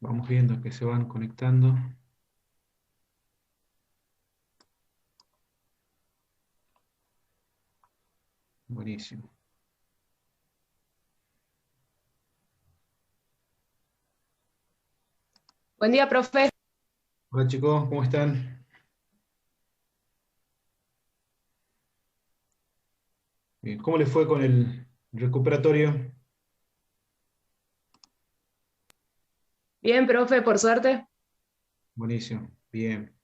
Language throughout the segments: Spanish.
Vamos viendo que se van conectando. Buenísimo. Buen día, profe. Hola chicos, ¿cómo están? Bien, ¿cómo les fue con el recuperatorio? Bien, profe, por suerte. Buenísimo, bien.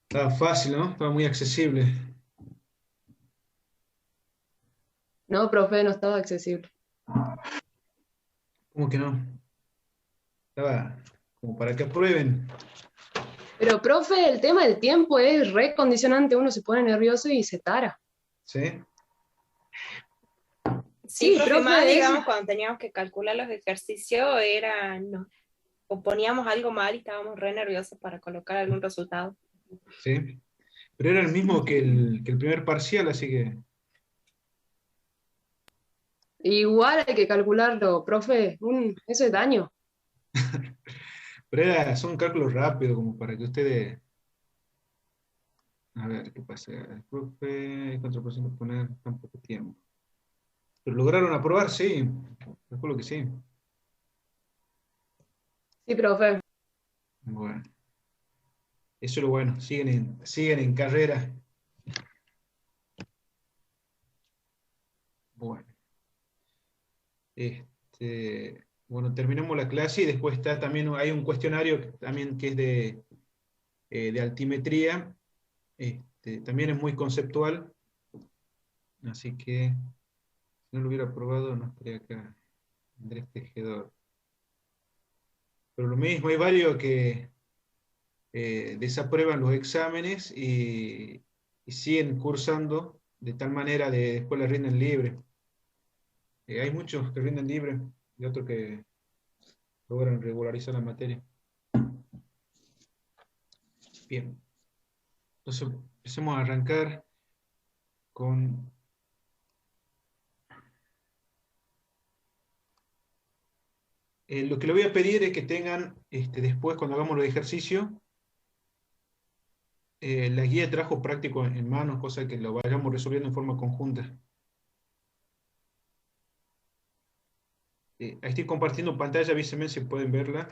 Estaba fácil, ¿no? Estaba muy accesible. No, profe, no estaba accesible. ¿Cómo que no? Estaba como para que aprueben. Pero, profe, el tema del tiempo es re condicionante. Uno se pone nervioso y se tara. ¿Sí? Sí, Sí, profe, más profe, es... digamos cuando teníamos que calcular los ejercicios, o poníamos algo mal y estábamos re nerviosos para colocar algún resultado. ¿Sí? Pero era el mismo que el primer parcial, así que... Igual hay que calcularlo, profe. Eso es daño. Pero son cálculos rápidos, como para que ustedes... A ver, ¿qué pasa? El profe, ¿cuánto por ciento poner tan poco tiempo? Pero lograron aprobar, sí. Calculo que sí. Sí, profe. Bueno, eso es lo bueno. Siguen en carrera. Bueno, bueno, terminamos la clase y después está también, hay un cuestionario también que es de altimetría. También es muy conceptual, así que si no lo hubiera probado no estaría acá. Andrés Tejedor. Pero lo mismo, hay varios que desaprueban los exámenes y siguen cursando de tal manera de después les rinden libre. Hay muchos que rinden libre y otros que logran regularizar la materia. Bien, entonces empecemos a arrancar con... lo que le voy a pedir es que tengan, después cuando hagamos los ejercicios, la guía de trabajo práctico en manos, cosa que lo vayamos resolviendo en forma conjunta. Ahí estoy compartiendo pantalla, avísenme si pueden verla.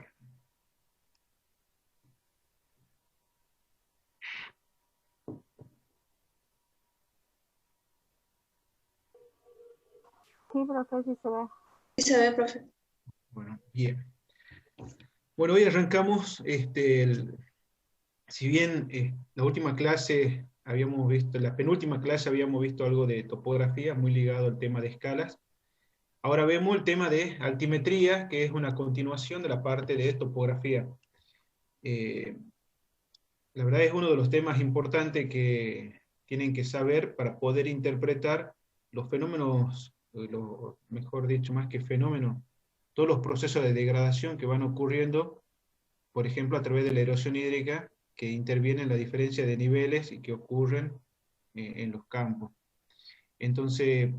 Sí, profe, sí se ve. Sí se ve, profe. Bueno, bien. Bueno, hoy arrancamos, si bien la última clase habíamos visto, la penúltima clase habíamos visto algo de topografía, muy ligado al tema de escalas. Ahora vemos el tema de altimetría, que es una continuación de la parte de topografía. Eh, la verdad es uno de los temas importantes que tienen que saber para poder interpretar los fenómenos, mejor dicho, más que fenómenos, todos los procesos de degradación que van ocurriendo, por ejemplo, a través de la erosión hídrica, que interviene en la diferencia de niveles y que ocurren en los campos. Entonces,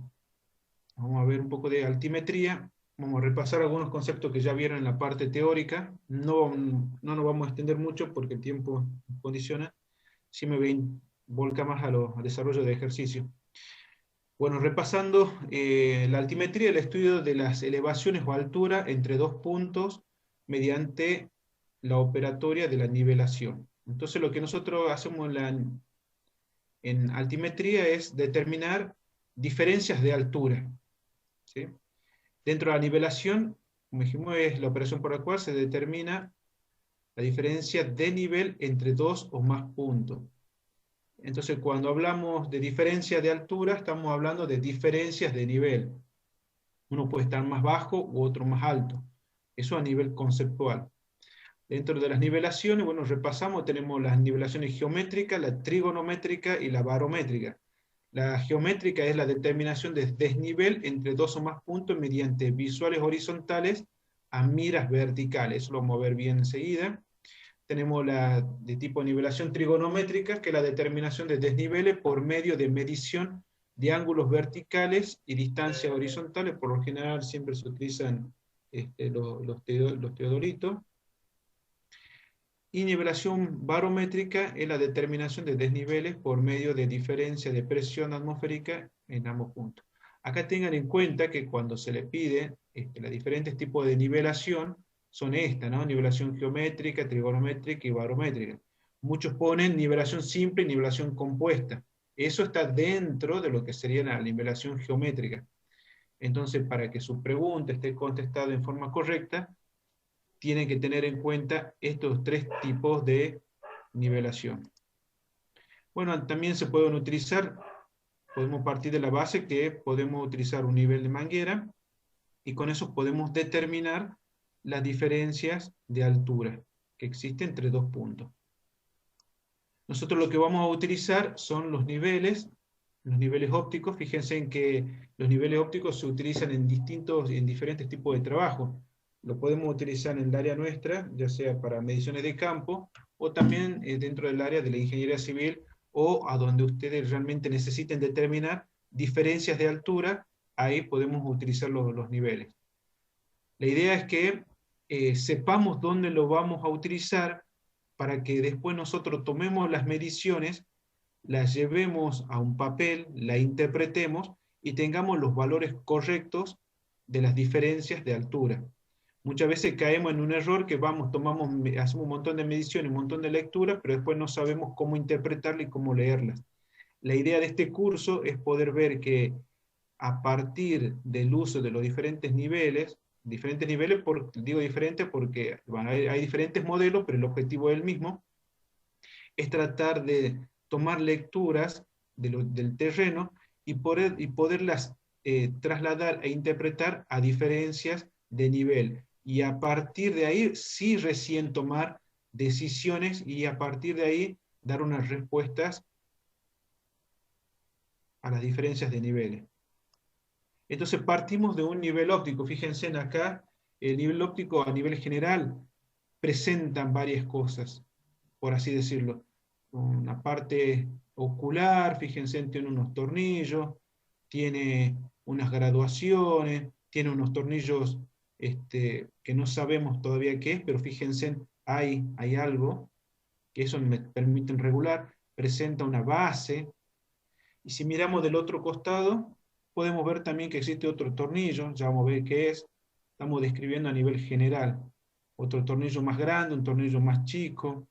vamos a ver un poco de altimetría, vamos a repasar algunos conceptos que ya vieron en la parte teórica, no nos vamos a extender mucho porque el tiempo nos condiciona, sí me voy a volcar más al desarrollo de ejercicio. Bueno, repasando, la altimetría es el estudio de las elevaciones o altura entre dos puntos mediante la operatoria de la nivelación. Entonces lo que nosotros hacemos en altimetría es determinar diferencias de altura, ¿sí? Dentro de la nivelación, como dijimos, es la operación por la cual se determina la diferencia de nivel entre dos o más puntos. Entonces, cuando hablamos de diferencia de altura, estamos hablando de diferencias de nivel. Uno puede estar más bajo u otro más alto. Eso a nivel conceptual. Dentro de las nivelaciones, bueno, repasamos, tenemos las nivelaciones geométricas, la trigonométrica y la barométrica. La geométrica es la determinación de desnivel entre dos o más puntos mediante visuales horizontales a miras verticales. Eso lo vamos a ver bien enseguida. Tenemos la de tipo nivelación trigonométrica, que es la determinación de desniveles por medio de medición de ángulos verticales y distancias horizontales. Por lo general siempre se utilizan los teodolitos. Y nivelación barométrica es la determinación de desniveles por medio de diferencia de presión atmosférica en ambos puntos. Acá tengan en cuenta que cuando se le pide los diferentes tipos de nivelación, son estas, ¿no? Nivelación geométrica, trigonométrica y barométrica. Muchos ponen nivelación simple y nivelación compuesta. Eso está dentro de lo que sería la nivelación geométrica. Entonces, para que su pregunta esté contestada en forma correcta, tienen que tener en cuenta estos tres tipos de nivelación. Bueno, también se pueden utilizar, podemos partir de la base que podemos utilizar un nivel de manguera, y con eso podemos determinar las diferencias de altura que existen entre dos puntos. Nosotros lo que vamos a utilizar son los niveles ópticos. Fíjense en que los niveles ópticos se utilizan en diferentes tipos de trabajo. Lo podemos utilizar en el área nuestra, ya sea para mediciones de campo, o también dentro del área de la ingeniería civil, o a donde ustedes realmente necesiten determinar diferencias de altura, ahí podemos utilizar los niveles. La idea es que sepamos dónde lo vamos a utilizar, para que después nosotros tomemos las mediciones, las llevemos a un papel, la interpretemos y tengamos los valores correctos de las diferencias de altura. Muchas veces caemos en un error que hacemos un montón de mediciones, un montón de lecturas, pero después no sabemos cómo interpretarlas y cómo leerlas. La idea de este curso es poder ver que a partir del uso de los diferentes niveles, digo diferentes porque bueno, hay diferentes modelos, pero el objetivo es el mismo, es tratar de tomar lecturas del terreno y poderlas trasladar e interpretar a diferencias de nivel. Y a partir de ahí, sí recién tomar decisiones y a partir de ahí dar unas respuestas a las diferencias de niveles. Entonces partimos de un nivel óptico. Fíjense en acá, el nivel óptico a nivel general presentan varias cosas, por así decirlo. Una parte ocular, fíjense, tiene unos tornillos, tiene unas graduaciones, tiene unos tornillos que no sabemos todavía qué es, pero fíjense, hay algo, que eso me permite regular, presenta una base, y si miramos del otro costado, podemos ver también que existe otro tornillo, ya vamos a ver qué es, estamos describiendo a nivel general, otro tornillo más grande, un tornillo más chico,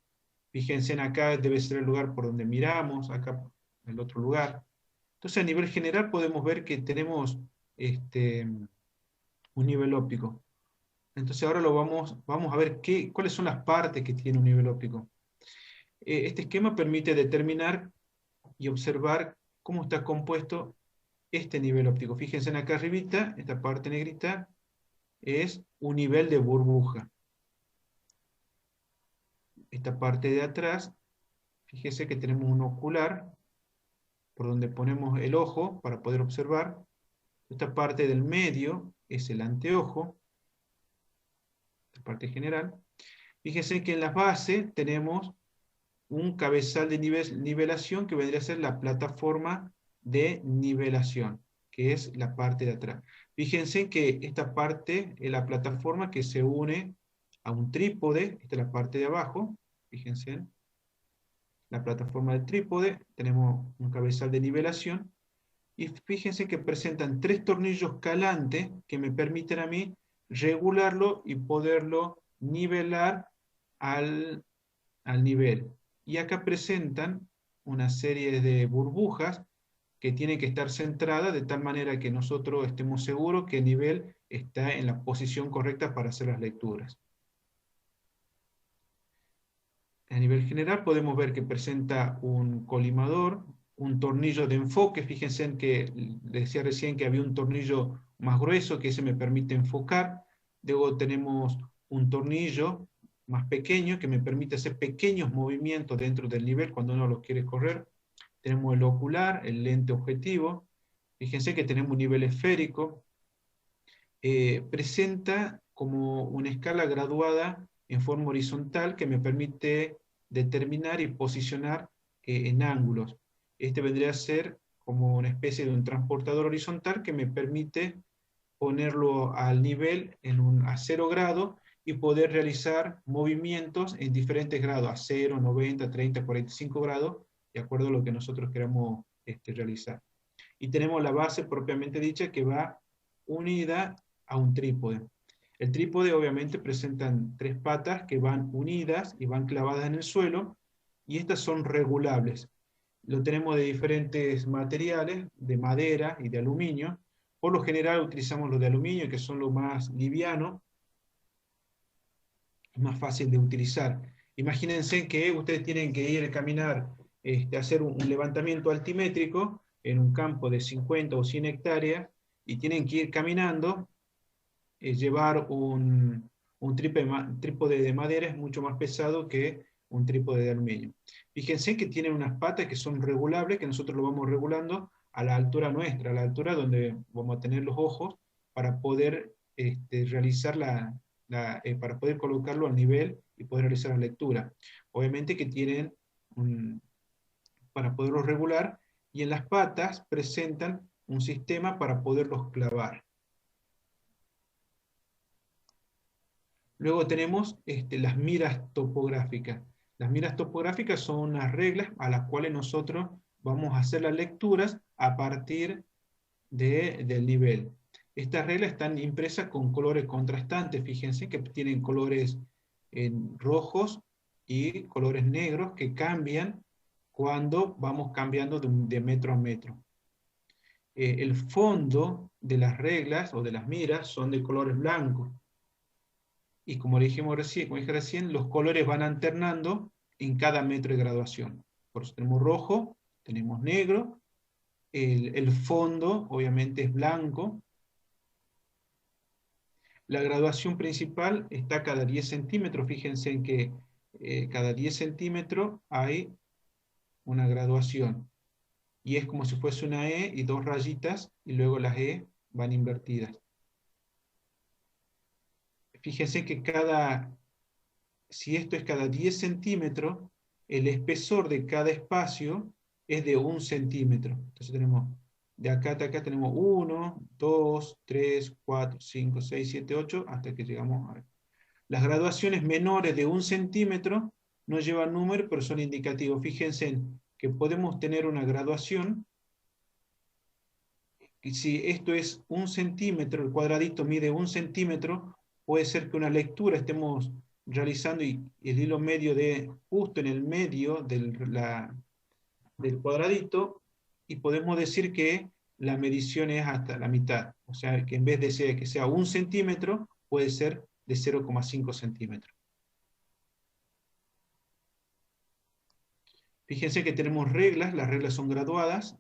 fíjense en acá debe ser el lugar por donde miramos, acá el otro lugar. Entonces a nivel general podemos ver que tenemos un nivel óptico. Entonces ahora vamos a ver cuáles son las partes que tiene un nivel óptico. Este esquema permite determinar y observar cómo está compuesto este nivel óptico. Fíjense en acá arribita, esta parte negrita es un nivel de burbuja. Esta parte de atrás, fíjese que tenemos un ocular, por donde ponemos el ojo para poder observar. Esta parte del medio es el anteojo, la parte general. Fíjense que en la base tenemos un cabezal de nivelación que vendría a ser la plataforma de nivelación, que es la parte de atrás. Fíjense que esta parte es la plataforma que se une a un trípode, esta es la parte de abajo, fíjense, la plataforma del trípode, tenemos un cabezal de nivelación, y fíjense que presentan 3 tornillos calantes que me permiten a mí regularlo y poderlo nivelar al nivel. Y acá presentan una serie de burbujas que tienen que estar centradas de tal manera que nosotros estemos seguros que el nivel está en la posición correcta para hacer las lecturas. A nivel general podemos ver que presenta un colimador, un tornillo de enfoque. Fíjense en que les decía recién que había un tornillo más grueso que ese me permite enfocar. Luego tenemos un tornillo más pequeño que me permite hacer pequeños movimientos dentro del nivel cuando uno lo quiere correr. Tenemos el ocular, el lente objetivo. Fíjense que tenemos un nivel esférico. Presenta como una escala graduada en forma horizontal que me permite determinar y posicionar en ángulos. Este vendría a ser como una especie de un transportador horizontal que me permite ponerlo al nivel a 0 grados y poder realizar movimientos en diferentes grados, a 0, 90, 30, 45 grados, de acuerdo a lo que nosotros queramos realizar. Y tenemos la base propiamente dicha que va unida a un trípode. El trípode obviamente presentan 3 patas que van unidas y van clavadas en el suelo, y estas son regulables. Lo tenemos de diferentes materiales, de madera y de aluminio. Por lo general utilizamos los de aluminio, que son los más livianos, más fácil de utilizar. Imagínense que ustedes tienen que ir a caminar, hacer un levantamiento altimétrico en un campo de 50 o 100 hectáreas, y tienen que ir caminando. Llevar un trípode de madera es mucho más pesado que un trípode de aluminio. Fíjense que tienen unas patas que son regulables, que nosotros lo vamos regulando a la altura nuestra, a la altura donde vamos a tener los ojos, para poder realizar para poder colocarlo al nivel y poder realizar la lectura. Obviamente que tienen para poderlo regular, y en las patas presentan un sistema para poderlos clavar. Luego tenemos las miras topográficas. Las miras topográficas son unas reglas a las cuales nosotros vamos a hacer las lecturas a partir del nivel. Estas reglas están impresas con colores contrastantes. Fíjense que tienen colores rojos y colores negros que cambian cuando vamos cambiando de metro a metro. El fondo de las reglas o de las miras son de colores blancos. Y como dije recién, los colores van alternando en cada metro de graduación. Por eso tenemos rojo, tenemos negro, el fondo obviamente es blanco. La graduación principal está cada 10 centímetros. Fíjense en que cada 10 centímetros hay una graduación. Y es como si fuese una E y 2 rayitas, y luego las E van invertidas. Fíjense que si esto es cada 10 centímetros, el espesor de cada espacio es de 1 centímetro. Entonces tenemos, de acá hasta acá tenemos 1, 2, 3, 4, 5, 6, 7, 8, hasta que llegamos a ver. Las graduaciones menores de 1 centímetro no llevan número, pero son indicativos. Fíjense que podemos tener una graduación, y si esto es 1 centímetro, el cuadradito mide 1 centímetro, puede ser que una lectura estemos realizando y el hilo medio justo en el medio del cuadradito, y podemos decir que la medición es hasta la mitad. O sea, que en vez de que sea 1 centímetro, puede ser de 0,5 centímetros. Fíjense que tenemos reglas, las reglas son graduadas,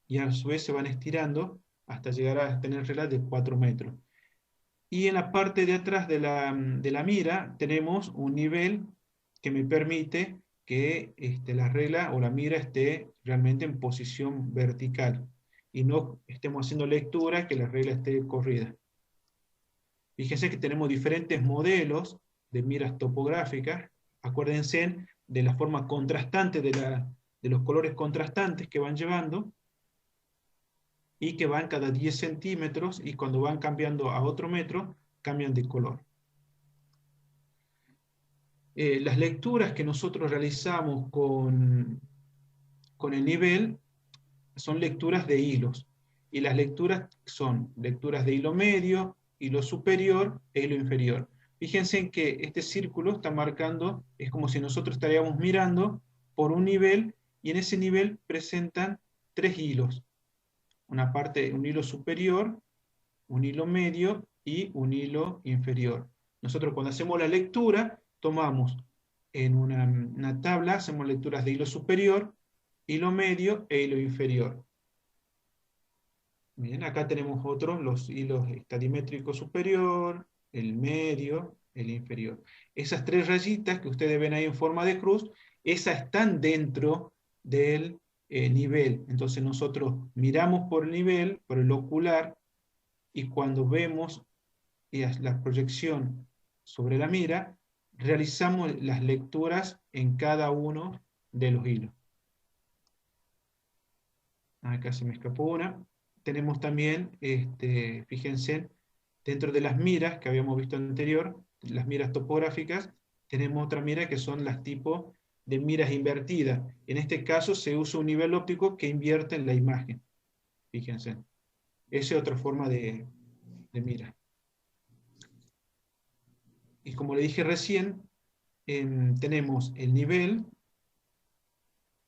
y a su vez se van estirando hasta llegar a tener reglas de 4 metros. Y en la parte de atrás de la mira tenemos un nivel que me permite que la regla o la mira esté realmente en posición vertical y no estemos haciendo lectura que la regla esté corrida. Fíjense que tenemos diferentes modelos de miras topográficas. Acuérdense de la forma contrastante de los colores contrastantes que van llevando, y que van cada 10 centímetros, y cuando van cambiando a otro metro, cambian de color. Las lecturas que nosotros realizamos con el nivel son lecturas de hilos, y las lecturas son lecturas de hilo medio, hilo superior e hilo inferior. Fíjense en que este círculo está marcando, es como si nosotros estaríamos mirando por un nivel, y en ese nivel presentan 3 hilos. Un hilo superior, un hilo medio y un hilo inferior. Nosotros cuando hacemos la lectura, tomamos en una tabla, hacemos lecturas de hilo superior, hilo medio e hilo inferior. Bien, acá tenemos los hilos estadimétrico superior, el medio, el inferior. Esas 3 rayitas que ustedes ven ahí en forma de cruz, esas están dentro del nivel. Entonces nosotros miramos por el nivel, por el ocular, y cuando vemos la proyección sobre la mira, realizamos las lecturas en cada uno de los hilos. Acá se me escapó una. tenemos también, fíjense, dentro de las miras que habíamos visto anterior, las miras topográficas, tenemos otra mira que son las tipos de miras invertidas. En este caso se usa un nivel óptico que invierte en la imagen. Fíjense. Esa es otra forma de mira. Y como le dije recién, tenemos el nivel,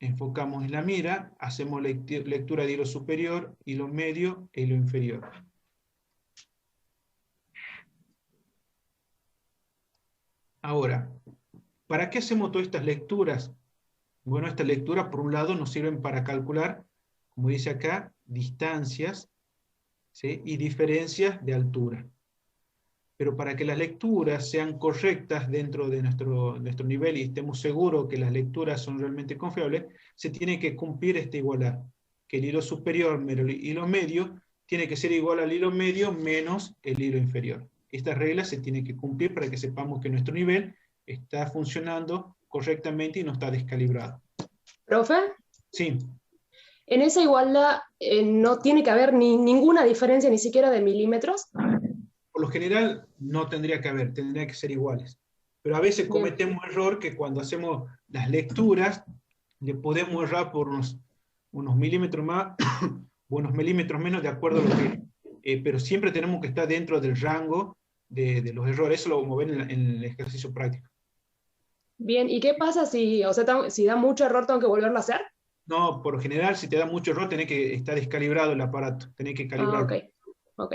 enfocamos en la mira, hacemos lectura de hilo superior, hilo medio e hilo inferior. Ahora, ¿para qué hacemos todas estas lecturas? Bueno, estas lecturas por un lado nos sirven para calcular, como dice acá, distancias, ¿sí? Y diferencias de altura. Pero para que las lecturas sean correctas dentro de nuestro nivel y estemos seguros que las lecturas son realmente confiables, se tiene que cumplir esta igualdad, que el hilo superior menos el hilo medio tiene que ser igual al hilo medio menos el hilo inferior. Esta regla se tiene que cumplir para que sepamos que nuestro nivel está funcionando correctamente y no está descalibrado. ¿Profe? Sí. En esa igualdad no tiene que haber ninguna diferencia, ni siquiera de milímetros. Por lo general no tendría que haber, tendría que ser iguales. Pero a veces cometemos error que cuando hacemos las lecturas le podemos errar por unos milímetros más o unos milímetros menos de acuerdo a lo que... pero siempre tenemos que estar dentro del rango de los errores. Eso lo vamos a ver en el ejercicio práctico. Bien, ¿y qué pasa si da mucho error, tengo que volverlo a hacer? No, por lo general, si te da mucho error, tenés que estar descalibrado el aparato, tenés que calibrar. Ok.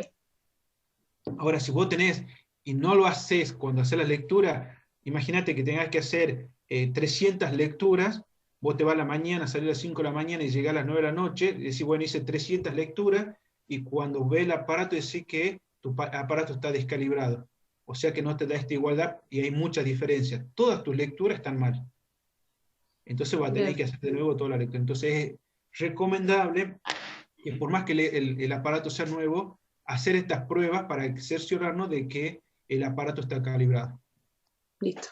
Ahora, si vos tenés y no lo haces cuando haces la lectura, imagínate que tengas que hacer 300 lecturas, vos te vas a la mañana, salís a las 5 de la mañana y llegás a las 9 de la noche, decís, bueno, hice 300 lecturas, y cuando ves el aparato decís que tu aparato está descalibrado. O sea que no te da esta igualdad y hay muchas diferencias. Todas tus lecturas están mal. Entonces va a tener que hacer de nuevo toda la lectura. Entonces es recomendable que por más que el aparato sea nuevo, hacer estas pruebas para cerciorarnos de que el aparato está calibrado. Listo.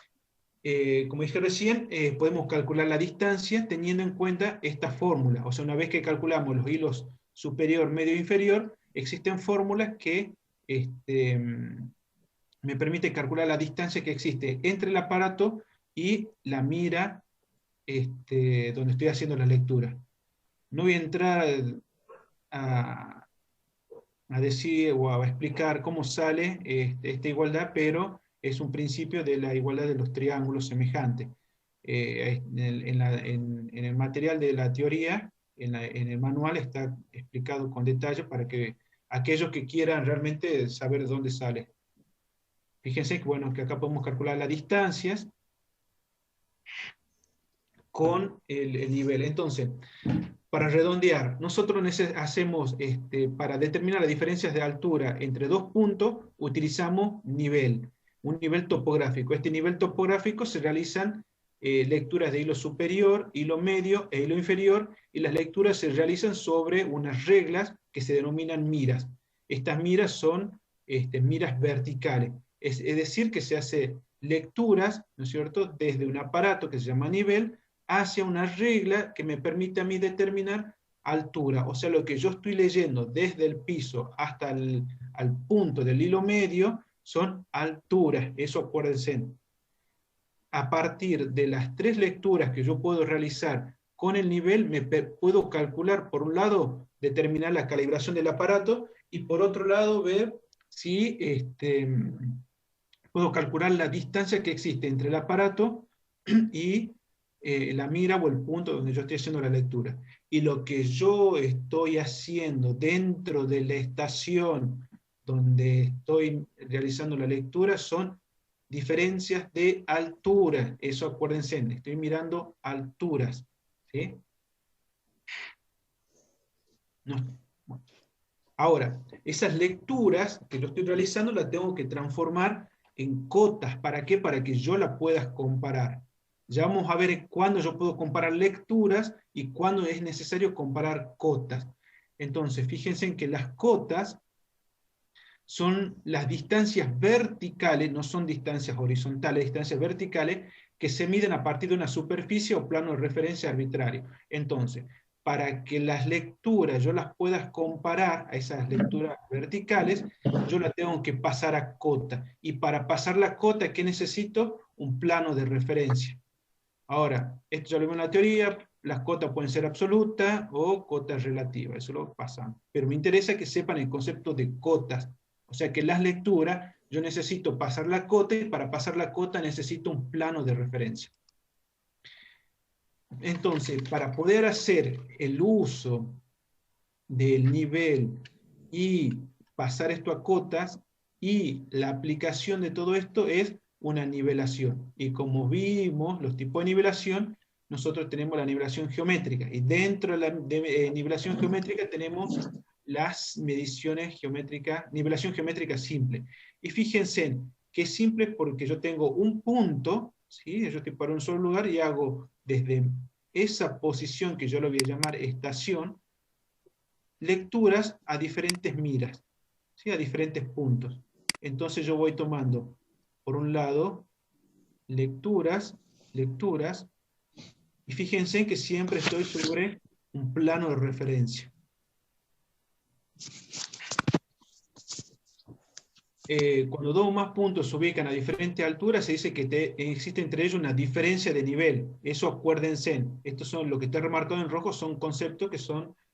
Como dije recién, podemos calcular la distancia teniendo en cuenta esta fórmula. O sea, una vez que calculamos los hilos superior, medio e inferior, existen fórmulas que me permiten calcular la distancia que existe entre el aparato y la mira donde estoy haciendo la lectura. No voy a entrar a decir o a explicar cómo sale esta igualdad, pero es un principio de la igualdad de los triángulos semejantes. En el material de la teoría, en el manual está explicado con detalle para que aquellos que quieran realmente saber de dónde sale. Fíjense que, bueno, que acá podemos calcular las distancias con el nivel. Entonces, para redondear, nosotros hacemos, para determinar las diferencias de altura entre dos puntos, utilizamos nivel, un nivel topográfico. Este nivel topográfico se realizan lecturas de hilo superior, hilo medio e hilo inferior, y las lecturas se realizan sobre unas reglas que se denominan miras. Estas miras son miras verticales, es decir, que se hace lecturas, ¿no es cierto?, desde un aparato que se llama nivel, hacia una regla que me permite a mí determinar altura. O sea, lo que yo estoy leyendo desde el piso hasta al punto del hilo medio son alturas, eso acuérdense. A partir de las tres lecturas que yo puedo realizar con el nivel, puedo calcular, por un lado, determinar la calibración del aparato, y por otro lado, ver si puedo calcular la distancia que existe entre el aparato y la mira o el punto donde yo estoy haciendo la lectura. Y lo que yo estoy haciendo dentro de la estación donde estoy realizando la lectura son diferencias de altura. Eso acuérdense, estoy mirando alturas. ¿Sí? No. Bueno. Ahora, esas lecturas que yo estoy realizando las tengo que transformar en cotas. ¿Para qué? Para que yo las pueda comparar. Ya vamos a ver cuándo yo puedo comparar lecturas y cuándo es necesario comparar cotas. Entonces, fíjense en que las cotas son las distancias verticales, no son distancias horizontales, distancias verticales que se miden a partir de una superficie o plano de referencia arbitrario. Entonces, para que las lecturas yo las pueda comparar a esas lecturas verticales, yo la tengo que pasar a cota. Y para pasar la cota, ¿qué necesito? Un plano de referencia. Ahora, esto ya lo vimos en la teoría, las cotas pueden ser absolutas o cotas relativas, eso lo pasamos. Pero me interesa que sepan el concepto de cotas. O sea que las lecturas, yo necesito pasar la cota, y para pasar la cota necesito un plano de referencia. Entonces, para poder hacer el uso del nivel y pasar esto a cotas, y la aplicación de todo esto es una nivelación. Y como vimos los tipos de nivelación, nosotros tenemos la nivelación geométrica, y dentro de la nivelación geométrica tenemos las mediciones geométricas, nivelación geométrica simple. Y fíjense que es simple porque yo tengo un punto, ¿sí? Yo estoy para un solo lugar y hago desde esa posición que yo lo voy a llamar estación, lecturas a diferentes miras, ¿sí? A diferentes puntos. Entonces yo voy tomando, por un lado, lecturas, y fíjense que siempre estoy sobre un plano de referencia. Cuando dos o más puntos se ubican a diferentes alturas, se dice que existe entre ellos una diferencia de nivel. Eso acuérdense. Estos son lo que está remarcado en rojo, son conceptos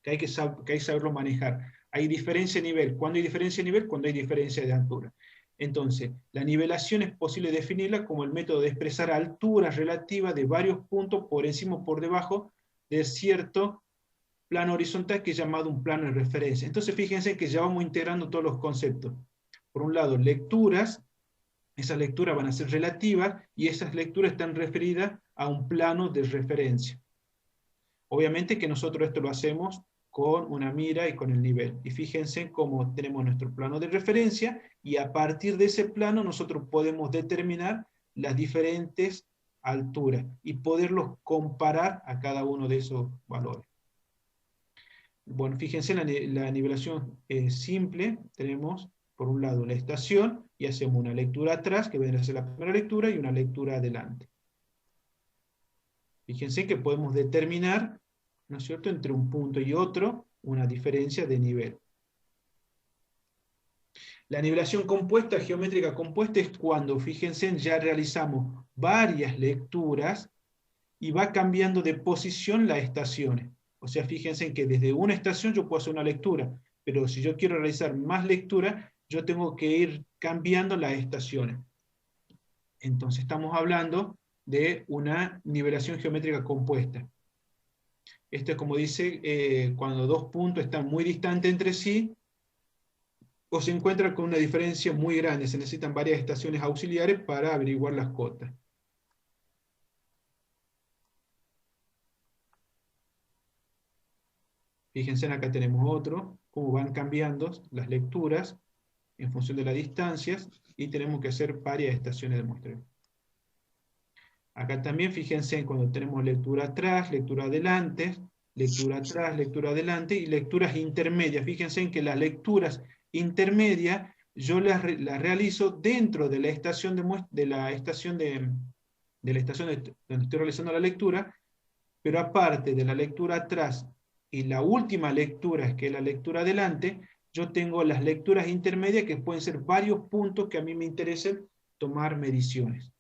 que hay que saberlo manejar. Hay diferencia de nivel. ¿Cuándo hay diferencia de nivel? Cuando hay diferencia de altura. Entonces, la nivelación es posible definirla como el método de expresar alturas relativas de varios puntos por encima o por debajo de cierto plano horizontal que es llamado un plano de referencia. Entonces, fíjense que ya vamos integrando todos los conceptos. Por un lado, lecturas, esas lecturas van a ser relativas y esas lecturas están referidas a un plano de referencia. Obviamente que nosotros esto lo hacemos con una mira y con el nivel. Y fíjense cómo tenemos nuestro plano de referencia y a partir de ese plano nosotros podemos determinar las diferentes alturas y poderlos comparar a cada uno de esos valores. Bueno, fíjense en la nivelación simple, tenemos por un lado la estación, y hacemos una lectura atrás, que vendrá a ser la primera lectura, y una lectura adelante. Fíjense que podemos determinar, ¿no es cierto?, entre un punto y otro, una diferencia de nivel. La nivelación compuesta, geométrica compuesta, es cuando, fíjense, ya realizamos varias lecturas, y va cambiando de posición las estaciones. O sea, fíjense que desde una estación yo puedo hacer una lectura, pero si yo quiero realizar más lecturas, yo tengo que ir cambiando las estaciones. Entonces estamos hablando de una nivelación geométrica compuesta. Esto es como dice, cuando dos puntos están muy distantes entre sí, o se encuentran con una diferencia muy grande, se necesitan varias estaciones auxiliares para averiguar las cotas. Fíjense, acá tenemos otro, cómo van cambiando las lecturas en función de las distancias, y tenemos que hacer varias estaciones de muestreo. Acá también fíjense cuando tenemos lectura atrás, lectura adelante, lectura atrás, lectura adelante, y lecturas intermedias. Fíjense en que las lecturas intermedias yo las realizo dentro de la estación donde estoy realizando la lectura, pero aparte de la lectura atrás y la última lectura, que es la lectura adelante, yo tengo las lecturas intermedias, que pueden ser varios puntos que a mí me interesen tomar mediciones.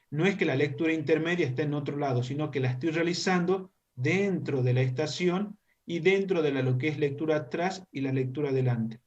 No es que la lectura intermedia esté en otro lado, sino que la estoy realizando dentro de la estación y dentro de lo que es lectura atrás y la lectura adelante.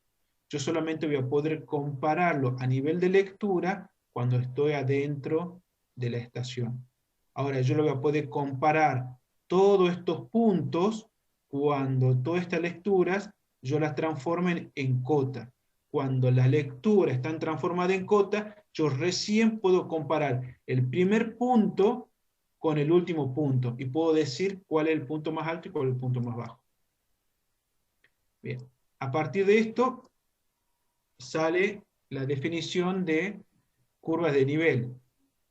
Yo solamente voy a poder compararlo a nivel de lectura cuando estoy adentro de la estación. Ahora yo lo voy a poder comparar todos estos puntos cuando todas estas lecturas yo las transformen en cota. Cuando las lecturas están transformadas en cota, yo recién puedo comparar el primer punto con el último punto, y puedo decir cuál es el punto más alto y cuál es el punto más bajo. Bien, a partir de esto sale la definición de curvas de nivel.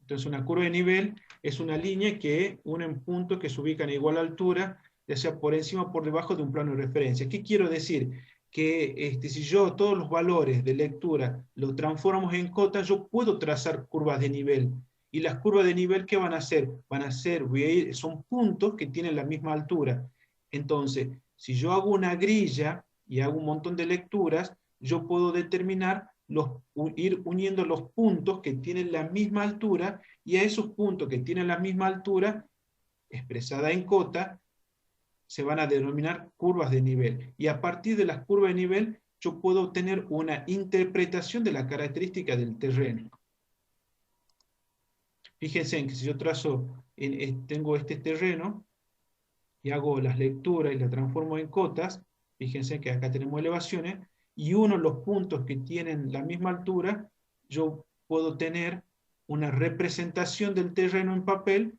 Entonces una curva de nivel es una línea que une puntos que se ubican a igual altura, ya sea por encima o por debajo de un plano de referencia. ¿Qué quiero decir? Que si yo todos los valores de lectura los transformamos en cotas, yo puedo trazar curvas de nivel. Y las curvas de nivel, ¿qué van a hacer? Van a ser, son puntos que tienen la misma altura. Entonces, si yo hago una grilla y hago un montón de lecturas, yo puedo determinar, ir uniendo los puntos que tienen la misma altura, y a esos puntos que tienen la misma altura, expresada en cota, se van a denominar curvas de nivel. Y a partir de las curvas de nivel, yo puedo obtener una interpretación de la característica del terreno. Fíjense en que si yo tengo este terreno, y hago las lecturas y las transformo en cotas, fíjense que acá tenemos elevaciones, y uno de los puntos que tienen la misma altura, yo puedo tener una representación del terreno en papel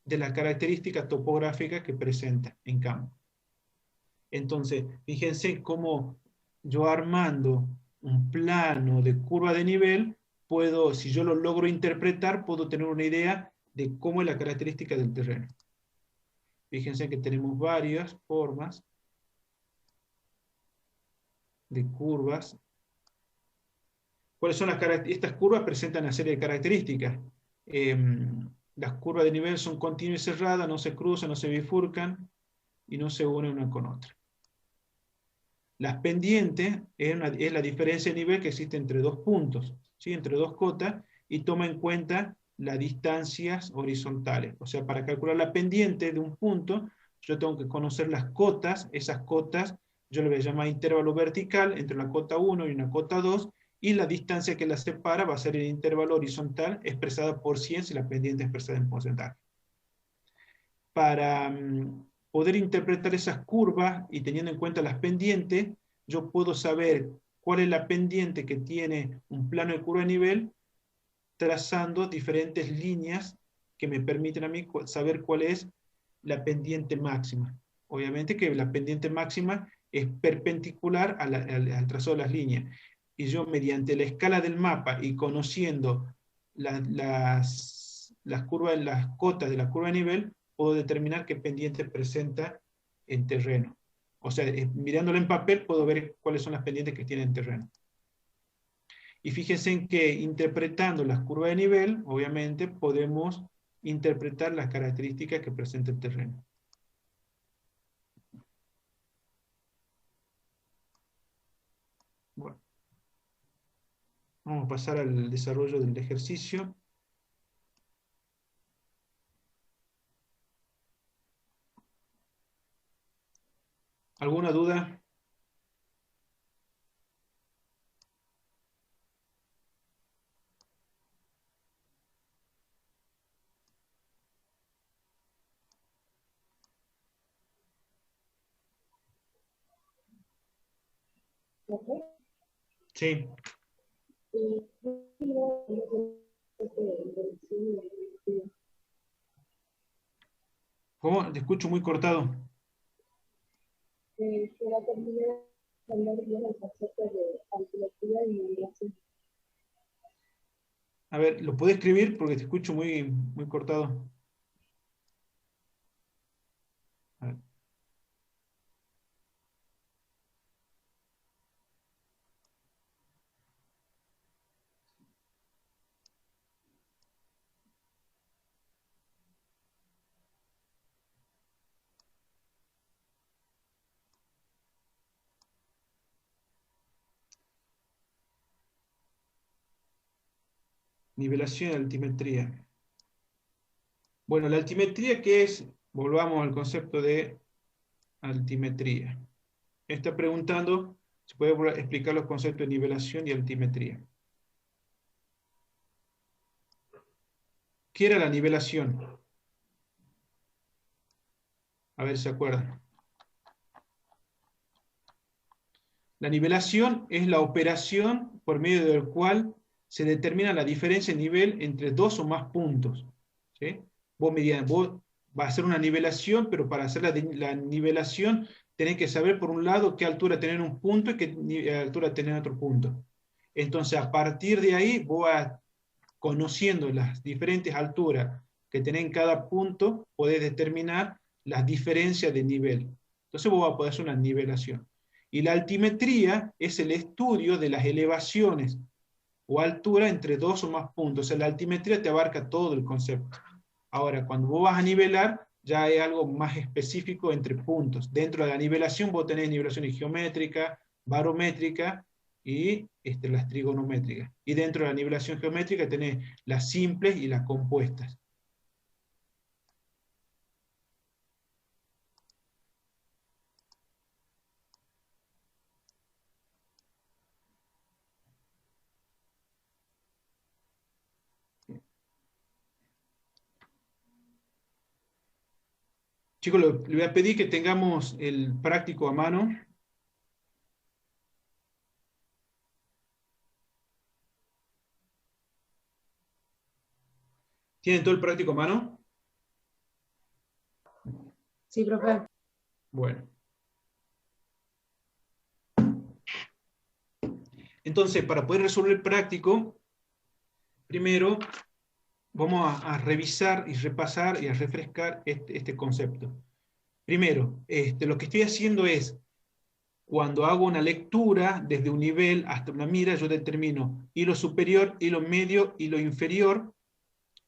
de las características topográficas que presenta en campo. Entonces, fíjense cómo yo armando un plano de curva de nivel, si yo lo logro interpretar, puedo tener una idea de cómo es la característica del terreno. Fíjense que tenemos varias formas de curvas. ¿Cuáles son las características? Estas curvas presentan una serie de características. Las curvas de nivel son continuas y cerradas, no se cruzan, no se bifurcan y no se unen una con otra. Las pendientes es la diferencia de nivel que existe entre dos puntos, ¿sí? Entre dos cotas, y toma en cuenta las distancias horizontales. O sea, para calcular la pendiente de un punto, yo tengo que conocer las cotas. Esas cotas yo le voy a llamar intervalo vertical entre la cota 1 y una cota 2, y la distancia que las separa va a ser el intervalo horizontal expresada por 100 si la pendiente es expresada en porcentaje. Para poder interpretar esas curvas y teniendo en cuenta las pendientes, yo puedo saber cuál es la pendiente que tiene un plano de curva de nivel, trazando diferentes líneas que me permiten a mí saber cuál es la pendiente máxima. Obviamente que la pendiente máxima es perpendicular al trazado de las líneas. Y yo, mediante la escala del mapa y conociendo las curvas, las cotas de la curva de nivel, puedo determinar qué pendiente presenta en terreno. O sea, mirándolo en papel puedo ver cuáles son las pendientes que tiene en terreno. Y fíjense en que interpretando las curvas de nivel, obviamente podemos interpretar las características que presenta el terreno. Bueno, vamos a pasar al desarrollo del ejercicio. ¿Alguna duda? Sí. ¿Cómo? Te escucho muy cortado. A ver, ¿lo puedo escribir? Porque te escucho muy cortado. A ver. Nivelación y altimetría. Bueno, la altimetría, ¿qué es? Volvamos al concepto de altimetría. Está preguntando si puede explicar los conceptos de nivelación y altimetría. ¿Qué era la nivelación? A ver si se acuerdan. La nivelación es la operación por medio del cual se determina la diferencia de nivel entre dos o más puntos. ¿Sí? Vos vas a hacer una nivelación, pero para hacer la nivelación tenés que saber por un lado qué altura tener un punto y qué altura tener otro punto. Entonces, a partir de ahí, vos vas conociendo las diferentes alturas que tenés en cada punto, podés determinar las diferencias de nivel. Entonces vos vas a poder hacer una nivelación. Y la altimetría es el estudio de las elevaciones o altura entre dos o más puntos. O sea, la altimetría te abarca todo el concepto. Ahora, cuando vos vas a nivelar, ya hay algo más específico entre puntos. Dentro de la nivelación vos tenés nivelaciones geométricas, barométricas y las trigonométricas. Y dentro de la nivelación geométrica tenés las simples y las compuestas. Chicos, le voy a pedir que tengamos el práctico a mano. ¿Tienen todo el práctico a mano? Sí, profe. Bueno. Entonces, para poder resolver el práctico, primero vamos a revisar y repasar y a refrescar este concepto. Primero, lo que estoy haciendo es, cuando hago una lectura desde un nivel hasta una mira, yo determino hilo superior, hilo medio, hilo inferior,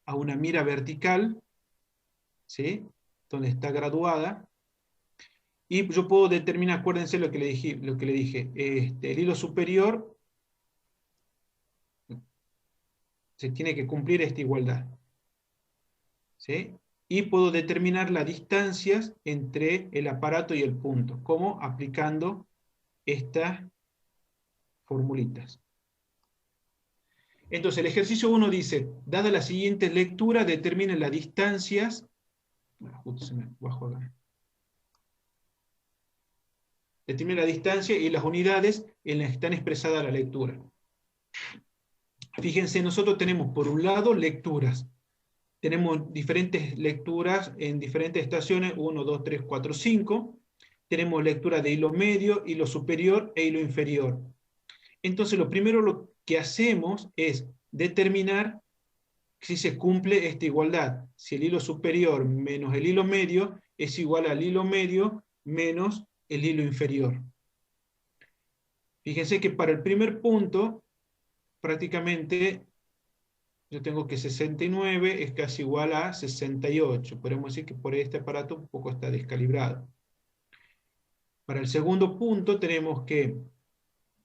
a una mira vertical, ¿sí? Donde está graduada. Y yo puedo determinar, acuérdense lo que le dije, el hilo superior se tiene que cumplir esta igualdad, ¿sí? Y puedo determinar las distancias entre el aparato y el punto, como aplicando estas formulitas. Entonces el ejercicio 1 dice, dada la siguiente lectura, determinen las distancias, justo se me bajó acá. Determina la distancia y las unidades en las que están expresadas la lectura. Fíjense, nosotros tenemos por un lado lecturas. Tenemos diferentes lecturas en diferentes estaciones, 1, 2, 3, 4, 5. Tenemos lectura de hilo medio, hilo superior e hilo inferior. Entonces lo primero que hacemos es determinar si se cumple esta igualdad. Si el hilo superior menos el hilo medio es igual al hilo medio menos el hilo inferior. Fíjense que para el primer punto, prácticamente, yo tengo que 69 es casi igual a 68. Podemos decir que por este aparato un poco está descalibrado. Para el segundo punto tenemos que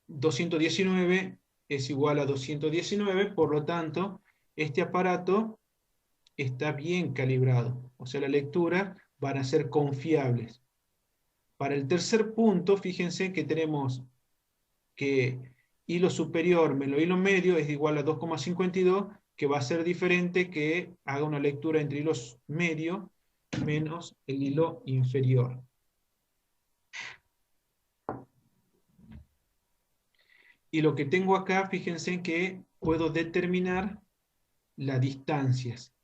219 es igual a 219, por lo tanto, este aparato está bien calibrado. O sea, las lecturas van a ser confiables. Para el tercer punto, fíjense que tenemos que hilo superior menos hilo medio es igual a 2,52, que va a ser diferente que haga una lectura entre hilos medio menos el hilo inferior. Y lo que tengo acá, fíjense que puedo determinar las distancias.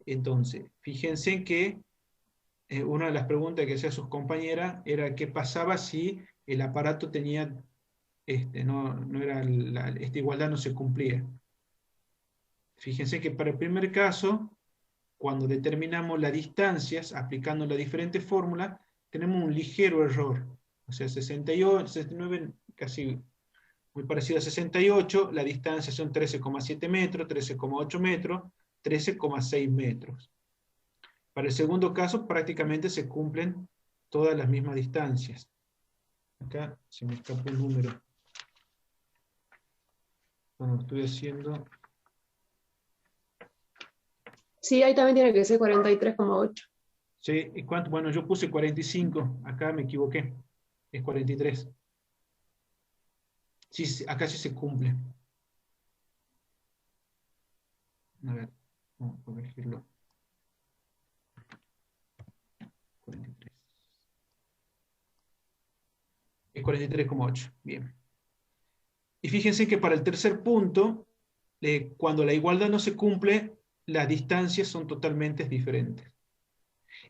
Entonces, fíjense que una de las preguntas que hacía sus compañeras era qué pasaba si el aparato tenía, esta igualdad no se cumplía. Fíjense que para el primer caso, cuando determinamos las distancias, aplicando las diferentes fórmulas, tenemos un ligero error. O sea, 68, 69, casi muy parecido a 68, la distancia son 13,7 metros, 13,8 metros, 13,6 metros. Para el segundo caso, prácticamente se cumplen todas las mismas distancias. Acá se me escapó un número. Bueno, estoy haciendo... Sí, ahí también tiene que ser 43,8. Sí, ¿y cuánto? Bueno, yo puse 45, acá me equivoqué, es 43. Sí, acá sí se cumple. A ver, vamos a corregirlo. 43. Es 43,8, bien. Y fíjense que para el tercer punto, cuando la igualdad no se cumple, las distancias son totalmente diferentes.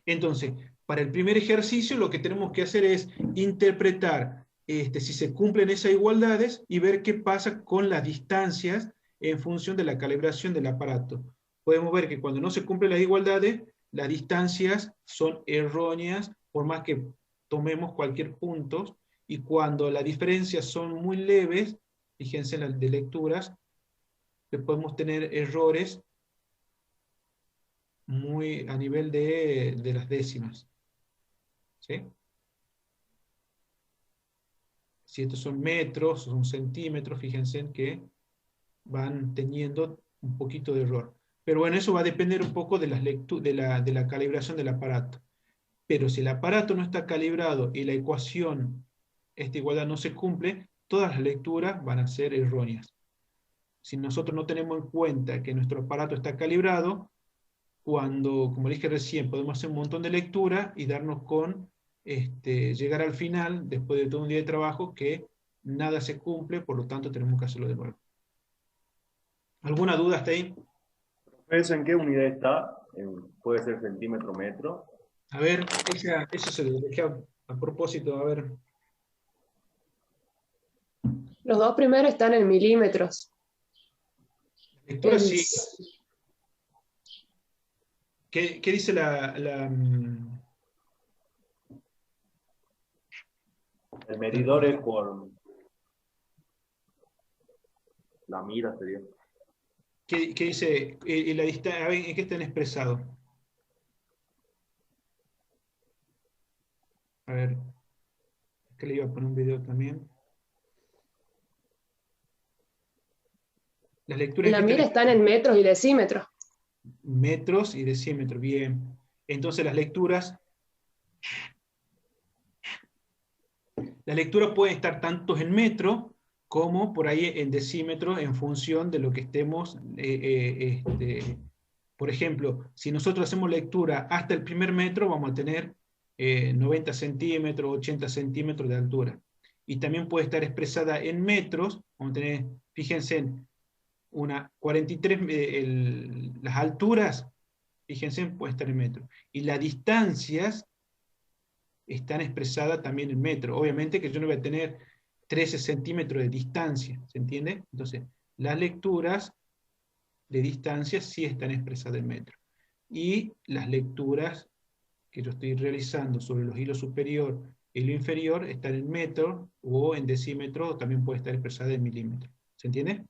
Entonces, para el primer ejercicio lo que tenemos que hacer es interpretar si se cumplen esas igualdades y ver qué pasa con las distancias en función de la calibración del aparato. Podemos ver que cuando no se cumplen las igualdades, las distancias son erróneas, por más que tomemos cualquier punto, y cuando las diferencias son muy leves, fíjense en las de lecturas, podemos tener errores muy a nivel de las décimas. ¿Sí? Si estos son metros, son centímetros, fíjense en que van teniendo un poquito de error. Pero bueno, eso va a depender un poco de la calibración del aparato. Pero si el aparato no está calibrado y la ecuación, esta igualdad no se cumple, todas las lecturas van a ser erróneas. Si nosotros no tenemos en cuenta que nuestro aparato está calibrado, cuando, como dije recién, podemos hacer un montón de lecturas y darnos con llegar al final, después de todo un día de trabajo, que nada se cumple, por lo tanto tenemos que hacerlo de nuevo. ¿Alguna duda hasta ahí? ¿Eso en qué unidad está? ¿Puede ser centímetro, metro? A ver, eso se lo dejé a propósito, a ver. Los dos primeros están en milímetros. Lectura El- sí. ¿Qué dice El medidor es por la mira, sería. qué dice? Y la distancia, a ver, ¿en qué están expresados? A ver, es que le iba a poner un video también. Las lecturas La ¿en qué mira están están en metros y decímetros. metros y decímetros? Bien. Entonces las lecturas pueden estar tanto en metro como por ahí en decímetros en función de lo que estemos. Por ejemplo, si nosotros hacemos lectura hasta el primer metro, vamos a tener 90 centímetros, 80 centímetros de altura. Y también puede estar expresada en metros, vamos a tener, fíjense, en una 43, las alturas, fíjense, puede estar en metros. Y las distancias están expresadas también en metros. Obviamente que yo no voy a tener 13 centímetros de distancia, ¿se entiende? Entonces, las lecturas de distancia sí están expresadas en metros. Y las lecturas que yo estoy realizando sobre los hilos superior y hilo inferior están en metros o en decímetros, o también puede estar expresada en milímetros. ¿Se entiende?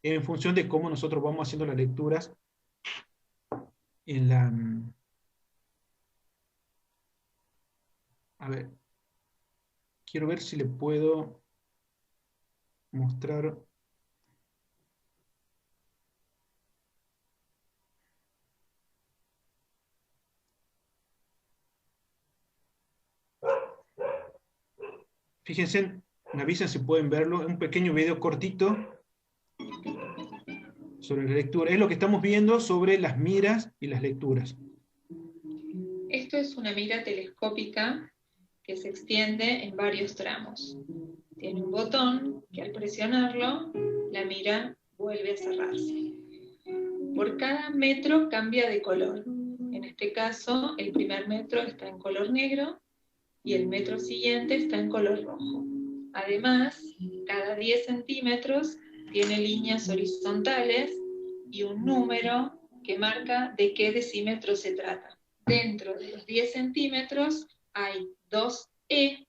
En función de cómo nosotros vamos haciendo las lecturas en la... A ver, quiero ver si le puedo mostrar. Fíjense, me avisan si pueden verlo, es un pequeño video cortito sobre la lectura. Es lo que estamos viendo sobre las miras y las lecturas. Esto es una mira telescópica que se extiende en varios tramos. Tiene un botón que al presionarlo, la mira vuelve a cerrarse. Por cada metro cambia de color. En este caso, el primer metro está en color negro y el metro siguiente está en color rojo. Además, cada 10 centímetros tiene líneas horizontales y un número que marca de qué decímetro se trata. Dentro de los 10 centímetros hay dos E,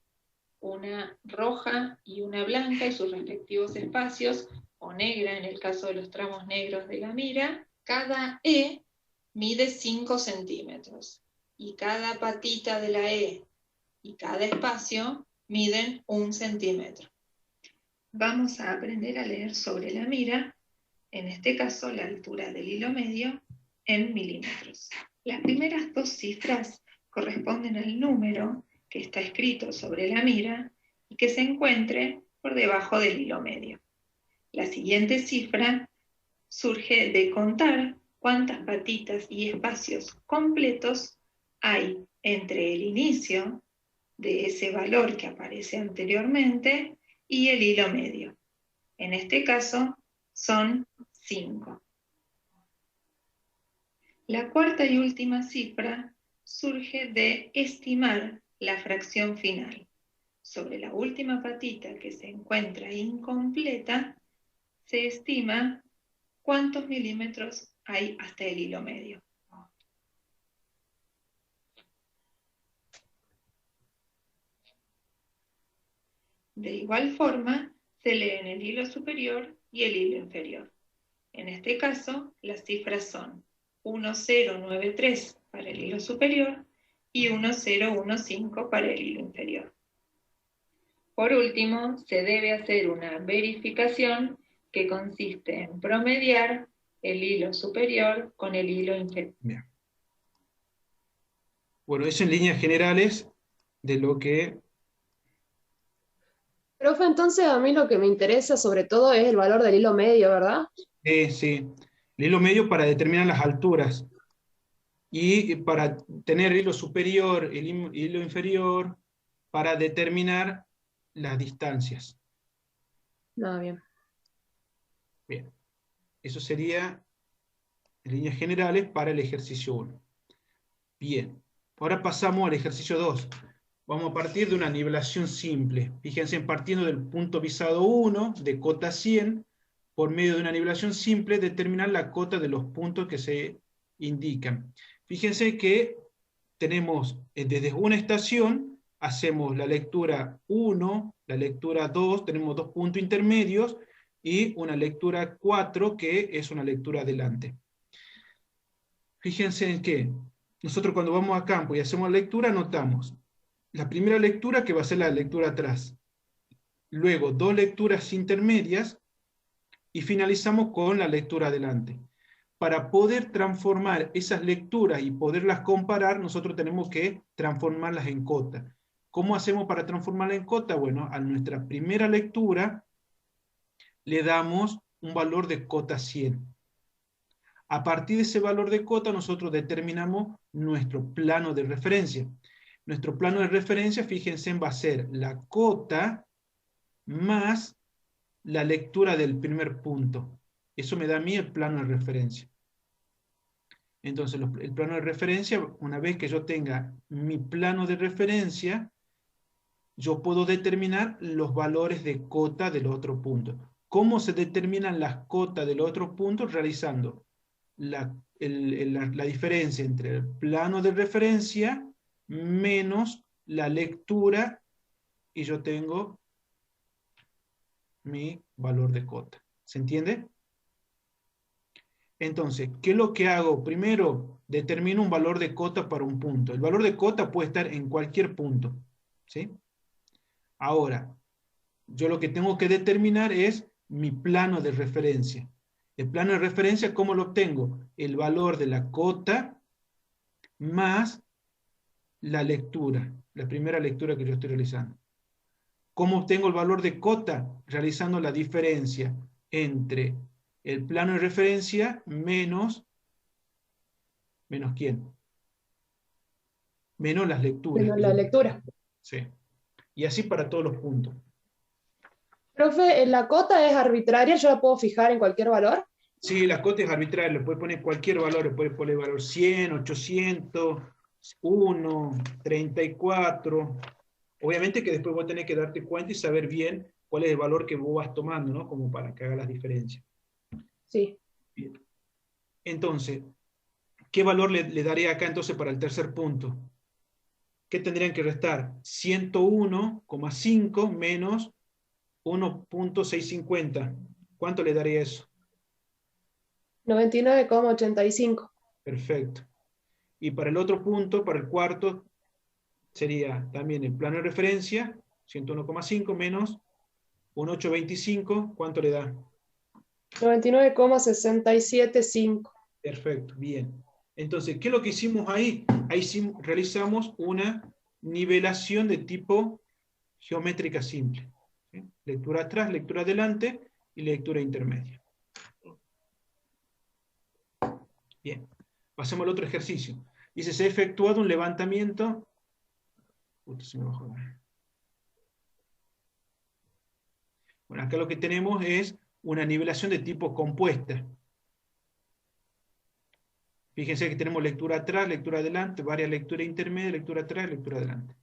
una roja y una blanca y sus respectivos espacios, o negra en el caso de los tramos negros de la mira. Cada E mide 5 centímetros y cada patita de la E y cada espacio miden 1 centímetro. Vamos a aprender a leer sobre la mira, en este caso la altura del hilo medio, en milímetros. Las primeras dos cifras corresponden al número que está escrito sobre la mira y que se encuentre por debajo del hilo medio. La siguiente cifra surge de contar cuántas patitas y espacios completos hay entre el inicio de ese valor que aparece anteriormente y el hilo medio. En este caso son 5. La cuarta y última cifra surge de estimar la fracción final. Sobre la última patita que se encuentra incompleta, se estima cuántos milímetros hay hasta el hilo medio. De igual forma, se leen el hilo superior y el hilo inferior. En este caso, las cifras son 1093 para el hilo superior y 1015 para el hilo inferior. Por último, se debe hacer una verificación que consiste en promediar el hilo superior con el hilo inferior. Bien. Bueno, eso en líneas generales de lo que... Profe, entonces a mí lo que me interesa sobre todo es el valor del hilo medio, ¿verdad? Sí, el hilo medio para determinar las alturas. Y para tener el hilo superior, el hilo inferior, para determinar las distancias. No, bien. Bien. Eso sería en líneas generales para el ejercicio 1. Bien. Ahora pasamos al ejercicio 2. Vamos a partir de una nivelación simple. Fíjense, partiendo del punto visado 1, de cota 100, por medio de una nivelación simple, determinar la cota de los puntos que se indican. Fíjense que tenemos desde una estación, hacemos la lectura 1, la lectura 2, tenemos 2 puntos intermedios, y una lectura 4, que es una lectura adelante. Fíjense en que nosotros cuando vamos a campo y hacemos lectura, anotamos la primera lectura, que va a ser la lectura atrás, luego 2 lecturas intermedias, y finalizamos con la lectura adelante. Para poder transformar esas lecturas y poderlas comparar, nosotros tenemos que transformarlas en cota. ¿Cómo hacemos para transformarla en cota? Bueno, a nuestra primera lectura le damos un valor de cota 100. A partir de ese valor de cota, nosotros determinamos nuestro plano de referencia. Nuestro plano de referencia, fíjense, va a ser la cota más la lectura del primer punto. Eso me da a mí el plano de referencia. Entonces, el plano de referencia, una vez que yo tenga mi plano de referencia, yo puedo determinar los valores de cota del otro punto. ¿Cómo se determinan las cotas del otro punto? Realizando la diferencia entre el plano de referencia menos la lectura, y yo tengo mi valor de cota. ¿Se entiende? Entonces, ¿qué es lo que hago? Primero, determino un valor de cota para un punto. El valor de cota puede estar en cualquier punto, ¿sí? Ahora, yo lo que tengo que determinar es mi plano de referencia. El plano de referencia, ¿cómo lo obtengo? El valor de la cota más la lectura, la primera lectura que yo estoy realizando. ¿Cómo obtengo el valor de cota? Realizando la diferencia entre el plano de referencia menos ¿quién? Menos las lecturas. Menos la lectura. Sí. Y así para todos los puntos. Profe, ¿la cota es arbitraria? ¿Yo la puedo fijar en cualquier valor? Sí, la cota es arbitraria, le puede poner cualquier valor, le puede poner valor 100, 800, 1, 34. Obviamente que después vos tenés que darte cuenta y saber bien cuál es el valor que vos vas tomando, ¿no? Como para que haga las diferencias. Sí. Bien. Entonces, ¿qué valor le daré acá entonces para el tercer punto? ¿Qué tendrían que restar? 101,5 menos 1.650. ¿Cuánto le daría eso? 99,85. Perfecto. Y para el otro punto, para el cuarto, sería también el plano de referencia, 101,5 menos 1.825. ¿Cuánto le da? 99,675. Perfecto, bien. Entonces, ¿qué es lo que hicimos ahí? Ahí realizamos una nivelación de tipo geométrica simple. ¿Sí? Lectura atrás, lectura adelante y lectura intermedia. Bien. Pasemos al otro ejercicio. Dice, se ha efectuado un levantamiento. Se me bajó. Bueno, acá lo que tenemos es una nivelación de tipo compuesta. Fíjense que tenemos lectura atrás, lectura adelante, varias lecturas intermedias, lectura atrás, lectura adelante.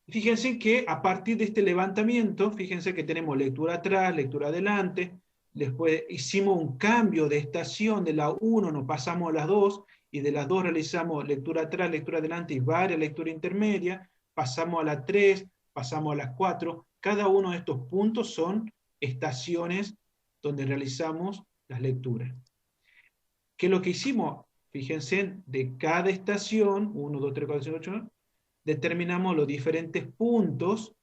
Fíjense que a partir de este levantamiento, fíjense que tenemos lectura atrás, lectura adelante, después hicimos un cambio de estación, de la 1 nos pasamos a las 2, y de las 2 realizamos lectura atrás, lectura adelante y varias lecturas intermedias, pasamos a la 3, pasamos a las 4, cada uno de estos puntos son estaciones donde realizamos las lecturas. ¿Qué es lo que hicimos? Fíjense, de cada estación, 1, 2, 3, 4, 5, 8, 9, determinamos los diferentes puntos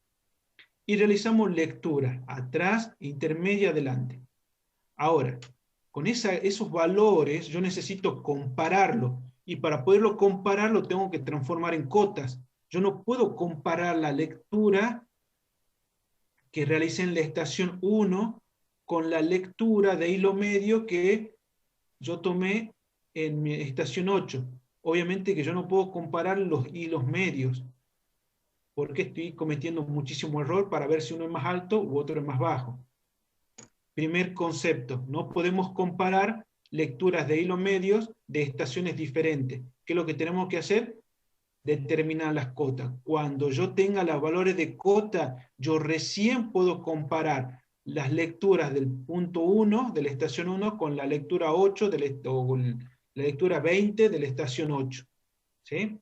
y realizamos lectura, atrás, intermedia, adelante. Ahora, con esos valores yo necesito compararlo, y para poderlo comparar lo tengo que transformar en cotas. Yo no puedo comparar la lectura que realicé en la estación 1 con la lectura de hilo medio que yo tomé en mi estación 8. Obviamente que yo no puedo comparar los hilos medios, porque estoy cometiendo muchísimo error para ver si uno es más alto u otro es más bajo. Primer concepto, no podemos comparar lecturas de hilos medios de estaciones diferentes. ¿Qué es lo que tenemos que hacer? Determinar las cotas. Cuando yo tenga los valores de cota, yo recién puedo comparar las lecturas del punto 1 de la estación 1 con la lectura 8 o la lectura 20 de la estación 8. ¿Sí?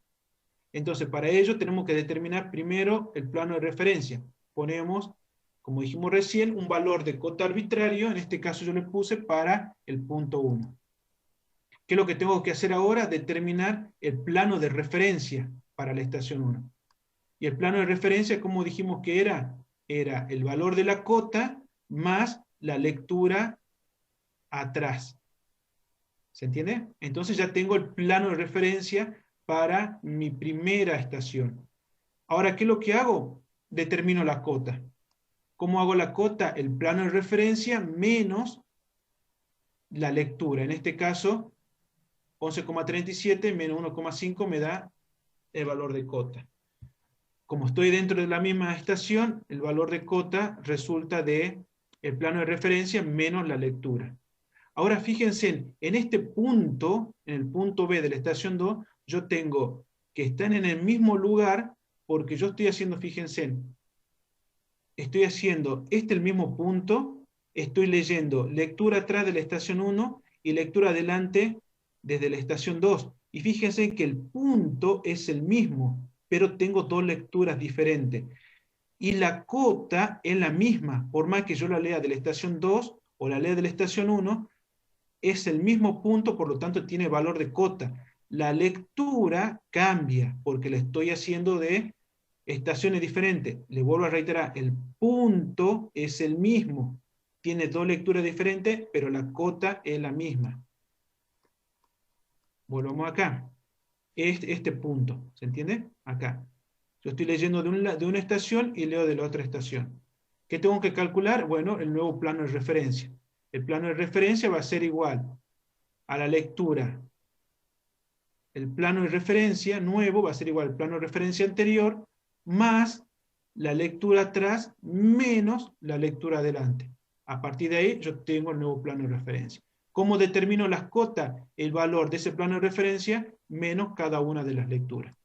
Entonces, para ello tenemos que determinar primero el plano de referencia. Ponemos, como dijimos recién, un valor de cota arbitrario. En este caso yo le puse para el punto 1. ¿Qué es lo que tengo que hacer ahora? Determinar el plano de referencia para la estación 1. Y el plano de referencia, ¿cómo dijimos que era? Era el valor de la cota más la lectura atrás. ¿Se entiende? Entonces ya tengo el plano de referencia para mi primera estación. Ahora, ¿qué es lo que hago? Determino la cota. ¿Cómo hago la cota? El plano de referencia menos la lectura. En este caso, 11,37 menos 1,5 me da el valor de cota. Como estoy dentro de la misma estación, el valor de cota resulta de el plano de referencia menos la lectura. Ahora fíjense, en este punto, en el punto B de la estación 2, yo tengo que están en el mismo lugar porque yo estoy haciendo, fíjense, estoy haciendo el mismo punto, estoy leyendo lectura atrás de la estación 1 y lectura adelante desde la estación 2. Y fíjense que el punto es el mismo, pero tengo dos lecturas diferentes. Y la cota es la misma, por más que yo la lea de la estación 2 o la lea de la estación 1, es el mismo punto, por lo tanto tiene valor de cota. La lectura cambia, porque la estoy haciendo de estaciones diferentes. Le vuelvo a reiterar, el punto es el mismo. Tiene dos lecturas diferentes, pero la cota es la misma. Volvamos acá. Este punto, ¿se entiende? Acá. Yo estoy leyendo de una estación y leo de la otra estación. ¿Qué tengo que calcular? Bueno, el nuevo plano de referencia. El plano de referencia va a ser igual a la lectura. El plano de referencia nuevo va a ser igual al plano de referencia anterior más la lectura atrás menos la lectura adelante. A partir de ahí yo tengo el nuevo plano de referencia. ¿Cómo determino las cotas? El valor de ese plano de referencia menos cada una de las lecturas.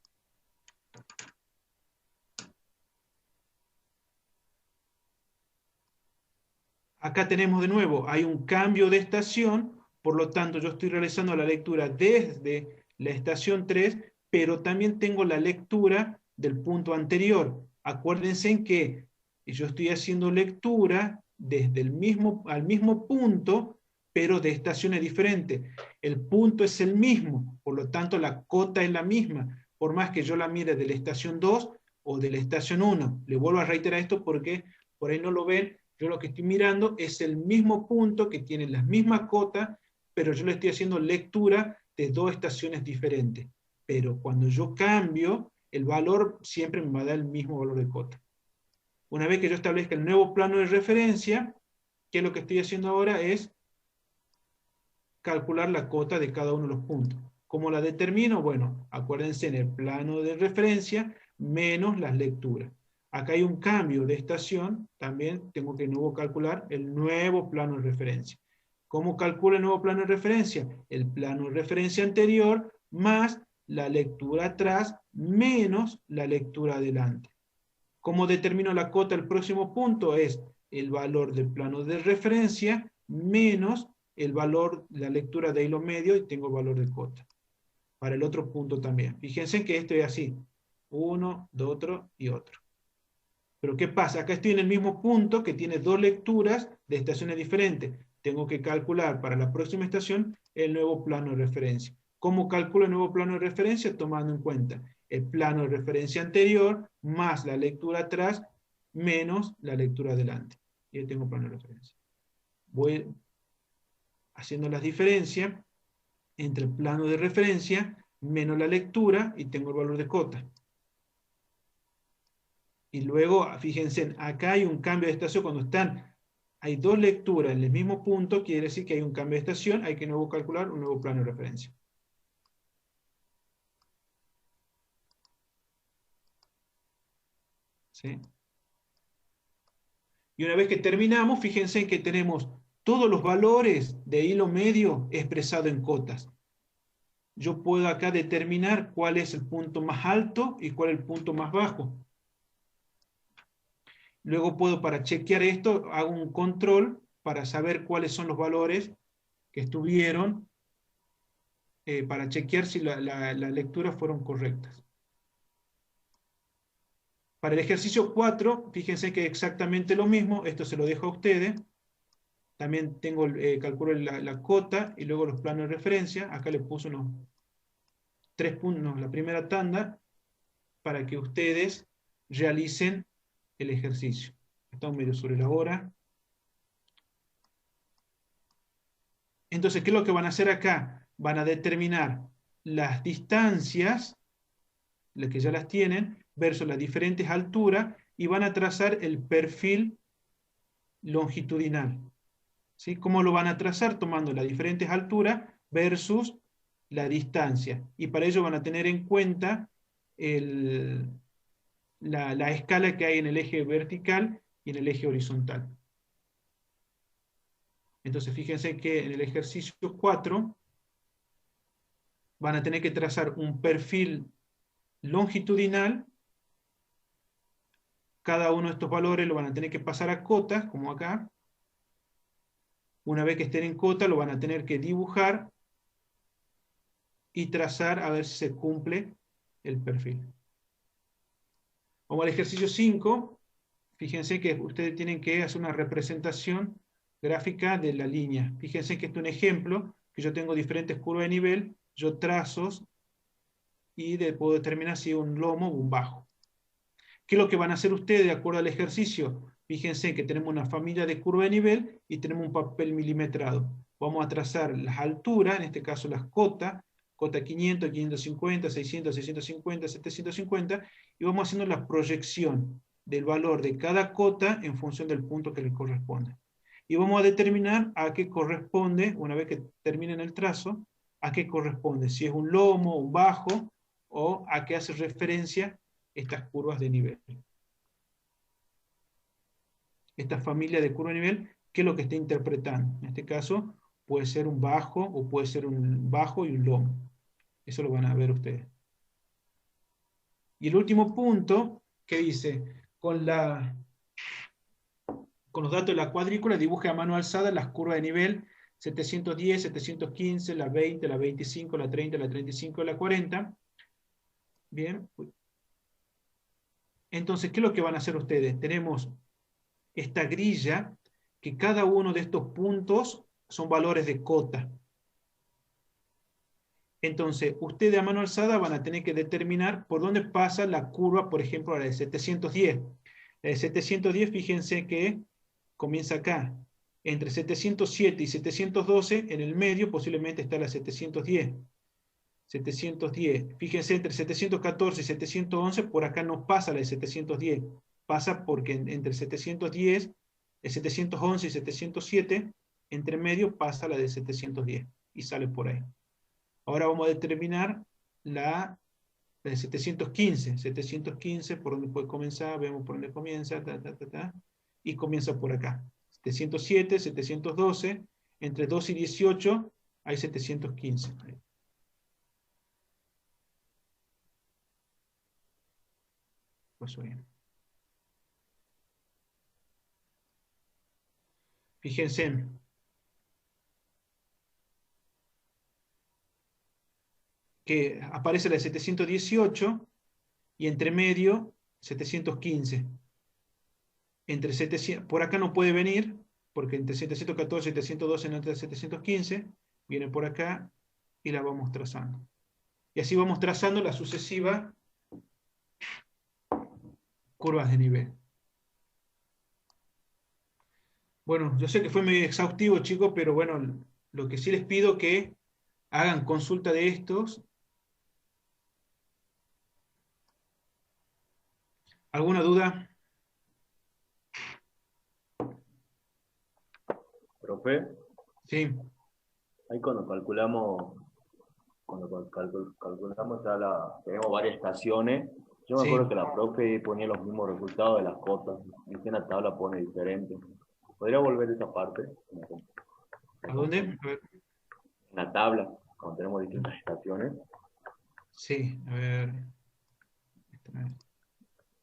Acá tenemos de nuevo, hay un cambio de estación, por lo tanto yo estoy realizando la lectura desde la estación 3, pero también tengo la lectura del punto anterior. Acuérdense en que yo estoy haciendo lectura desde al mismo punto, pero de estaciones diferentes. El punto es el mismo, por lo tanto la cota es la misma, por más que yo la mire de la estación 2 o de la estación 1. Le vuelvo a reiterar esto porque por ahí no lo ven. Yo lo que estoy mirando es el mismo punto que tiene las mismas cotas, pero yo le estoy haciendo lectura de dos estaciones diferentes. Pero cuando yo cambio, el valor siempre me va a dar el mismo valor de cota. Una vez que yo establezca el nuevo plano de referencia, ¿qué es lo que estoy haciendo ahora? Es calcular la cota de cada uno de los puntos. ¿Cómo la determino? Bueno, acuérdense en el plano de referencia menos las lecturas. Acá hay un cambio de estación, también tengo que nuevo calcular el nuevo plano de referencia. ¿Cómo calculo el nuevo plano de referencia? El plano de referencia anterior más la lectura atrás menos la lectura adelante. ¿Cómo determino la cota del próximo punto? Es el valor del plano de referencia menos el valor de la lectura de hilo medio y tengo el valor de cota. Para el otro punto también. Fíjense que esto es así. Uno, de otro y otro. Pero ¿qué pasa? Acá estoy en el mismo punto que tiene dos lecturas de estaciones diferentes. tengo que calcular para la próxima estación el nuevo plano de referencia. ¿Cómo calculo el nuevo plano de referencia? Tomando en cuenta el plano de referencia anterior más la lectura atrás menos la lectura adelante. Y ahí tengo plano de referencia. Voy haciendo las diferencias entre el plano de referencia menos la lectura y tengo el valor de cota. Y luego, fíjense, acá hay un cambio de estación cuando hay dos lecturas en el mismo punto, quiere decir que hay un cambio de estación, hay que nuevo calcular un nuevo plano de referencia. ¿Sí? Y una vez que terminamos, fíjense que tenemos todos los valores de hilo medio expresados en cotas. Yo puedo acá determinar cuál es el punto más alto y cuál es el punto más bajo. Luego puedo, para chequear esto, hago un control para saber cuáles son los valores que estuvieron, para chequear si las lecturas fueron correctas. Para el ejercicio 4, fíjense que es exactamente lo mismo, esto se lo dejo a ustedes. También tengo, calculo la cota y luego los planos de referencia. Acá le puse unos 3 puntos, la primera tanda, para que ustedes realicen el ejercicio. Estamos medio sobre la hora. Entonces, ¿qué es lo que van a hacer acá? Van a determinar las distancias, las que ya las tienen, versus las diferentes alturas, y van a trazar el perfil longitudinal. ¿Sí? ¿Cómo lo van a trazar? Tomando las diferentes alturas versus la distancia. Y para ello van a tener en cuenta la escala que hay en el eje vertical y en el eje horizontal. Entonces fíjense que en el ejercicio 4 van a tener que trazar un perfil longitudinal. Cada uno de estos valores lo van a tener que pasar a cotas, como acá. Una vez que estén en cota, lo van a tener que dibujar y trazar a ver si se cumple el perfil. Vamos al ejercicio 5. Fíjense que ustedes tienen que hacer una representación gráfica de la línea. Fíjense que este es un ejemplo, que yo tengo diferentes curvas de nivel, yo trazos y puedo determinar si es un lomo o un bajo. ¿Qué es lo que van a hacer ustedes de acuerdo al ejercicio? Fíjense que tenemos una familia de curva de nivel y tenemos un papel milimetrado. Vamos a trazar las alturas, en este caso las cotas, cota 500, 550, 600, 650, 750, y vamos haciendo la proyección del valor de cada cota en función del punto que le corresponde. Y vamos a determinar a qué corresponde, una vez que terminen el trazo, a qué corresponde, si es un lomo, un bajo, o a qué hace referencia estas curvas de nivel. Esta familia de curva de nivel, ¿qué es lo que está interpretando? En este caso, puede ser un bajo o puede ser un bajo y un lomo. Eso lo van a ver ustedes. Y el último punto, que dice, con los datos de la cuadrícula, dibuje a mano alzada las curvas de nivel 710, 715, la 20, la 25, la 30, la 35, la 40. Bien. Entonces, ¿qué es lo que van a hacer ustedes? Tenemos esta grilla, que cada uno de estos puntos son valores de cota. Entonces, ustedes a mano alzada van a tener que determinar por dónde pasa la curva, por ejemplo, la de 710. La de 710, fíjense que comienza acá. Entre 707 y 712, en el medio posiblemente está la 710. 710. Fíjense, entre 714 y 711, por acá no pasa la de 710. Pasa porque entre 710, 711 y 707, entre medio pasa la de 710 y sale por ahí. Ahora vamos a determinar la de 715. 715, por donde puede comenzar, vemos por dónde comienza, y comienza por acá. 707, 712, entre 2 y 18 hay 715. Pues bien. Fíjense. Que aparece la de 718 y entre medio 715. Entre 700, por acá no puede venir porque entre 714 y 712 entre 715, viene por acá y la vamos trazando. Y así vamos trazando las sucesivas curvas de nivel. Bueno, yo sé que fue medio exhaustivo, chicos, pero bueno, lo que sí les pido que hagan consulta de estos. ¿Alguna duda? Profe, Sí, ahí calculamos ya tenemos varias estaciones. Yo me sí. acuerdo que la profe ponía los mismos resultados de las cotas, y en la tabla pone diferente. ¿Podría volver a esa parte? ¿A dónde? A ver. En la tabla, cuando tenemos distintas estaciones. Sí, a ver.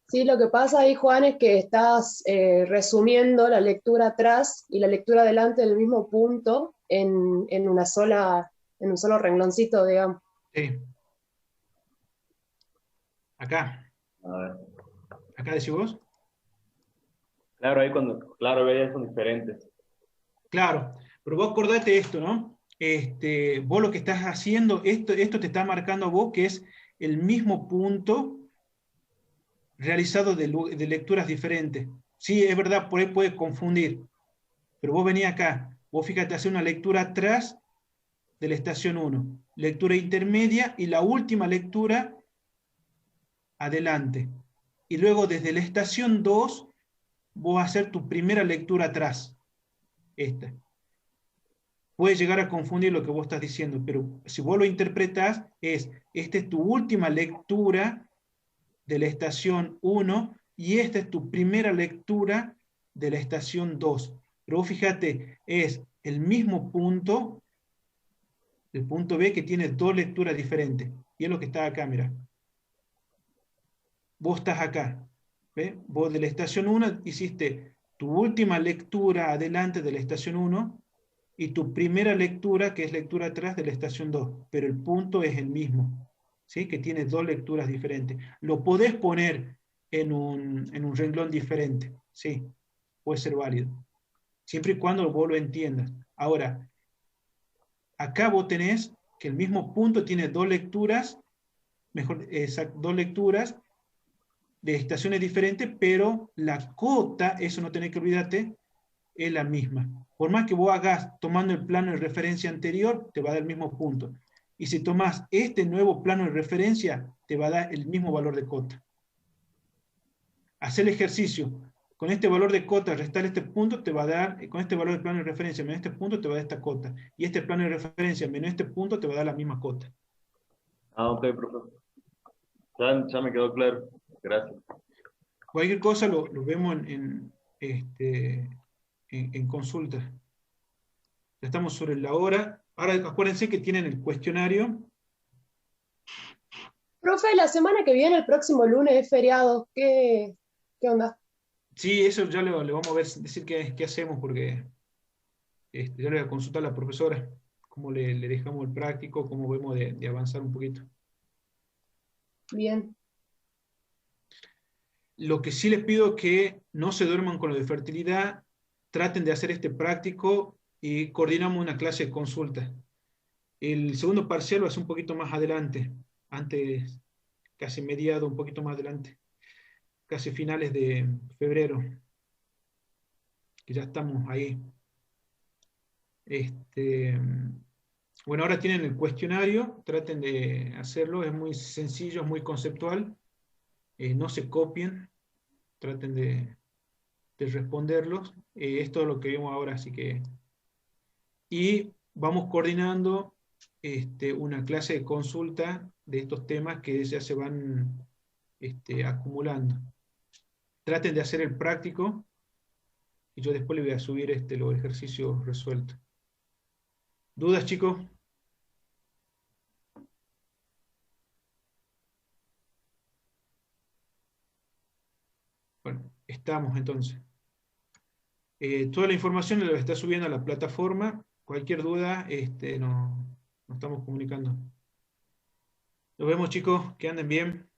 Sí, lo que pasa ahí, Juan, es que estás resumiendo la lectura atrás y la lectura adelante del mismo punto en un solo rengloncito, digamos. Sí. Acá. A ver. ¿Acá decís vos? Claro, ahí son diferentes. Claro, pero vos acordate esto, ¿no? Vos lo que estás haciendo, esto te está marcando a vos que es el mismo punto realizado de lecturas diferentes. Sí, es verdad, por ahí puede confundir, pero vos venís acá, vos fíjate, hacer una lectura atrás de la estación 1, lectura intermedia y la última lectura adelante. Y luego desde la estación 2 vos vas a hacer tu primera lectura atrás. Esta. Puede llegar a confundir lo que vos estás diciendo, pero si vos lo interpretás, esta es tu última lectura de la estación 1 y esta es tu primera lectura de la estación 2. Pero vos fíjate, es el mismo punto, el punto B, que tiene dos lecturas diferentes. Y es lo que está acá, mira. Vos estás acá. ¿Ve? Vos de la estación 1 hiciste tu última lectura adelante de la estación 1 y tu primera lectura, que es lectura atrás de la estación 2, pero el punto es el mismo, ¿sí? Que tiene dos lecturas diferentes. Lo podés poner en un renglón diferente, sí, puede ser válido, siempre y cuando vos lo entiendas. Ahora, acá vos tenés que el mismo punto tiene dos lecturas, dos lecturas de estaciones diferentes, pero la cota, eso no tenés que olvidarte, es la misma. Por más que vos hagas tomando el plano de referencia anterior, te va a dar el mismo punto. Y si tomás este nuevo plano de referencia, te va a dar el mismo valor de cota. Haz el ejercicio. Con este valor de cota, restar este punto, te va a dar, con este valor de plano de referencia menos este punto, te va a dar esta cota. Y este plano de referencia menos este punto, te va a dar la misma cota. Ah, ok, profesor. Ya me quedó claro. Gracias. Cualquier cosa lo vemos en consulta. Ya estamos sobre la hora. Ahora acuérdense que tienen el cuestionario. Profe, la semana que viene, el próximo lunes, es feriado. ¿Qué onda? Sí, eso ya le vamos a decir qué hacemos, porque yo le voy a consultar a la profesora cómo le dejamos el práctico, cómo vemos de avanzar un poquito. Bien. Lo que sí les pido es que no se duerman con lo de fertilidad, traten de hacer este práctico y coordinamos una clase de consulta. El segundo parcial va a ser un poquito más adelante, antes, casi mediado, un poquito más adelante, casi finales de febrero, que ya estamos ahí. Bueno, ahora tienen el cuestionario, traten de hacerlo, es muy sencillo, es muy conceptual, no se copien, traten de responderlos, es todo lo que vimos ahora, así que... Y vamos coordinando una clase de consulta de estos temas que ya se van acumulando. Traten de hacer el práctico y yo después le voy a subir los ejercicios resueltos. ¿Dudas, chicos? Bueno, estamos entonces. Toda la información la está subiendo a la plataforma. Cualquier duda, nos estamos comunicando. Nos vemos, chicos, que anden bien.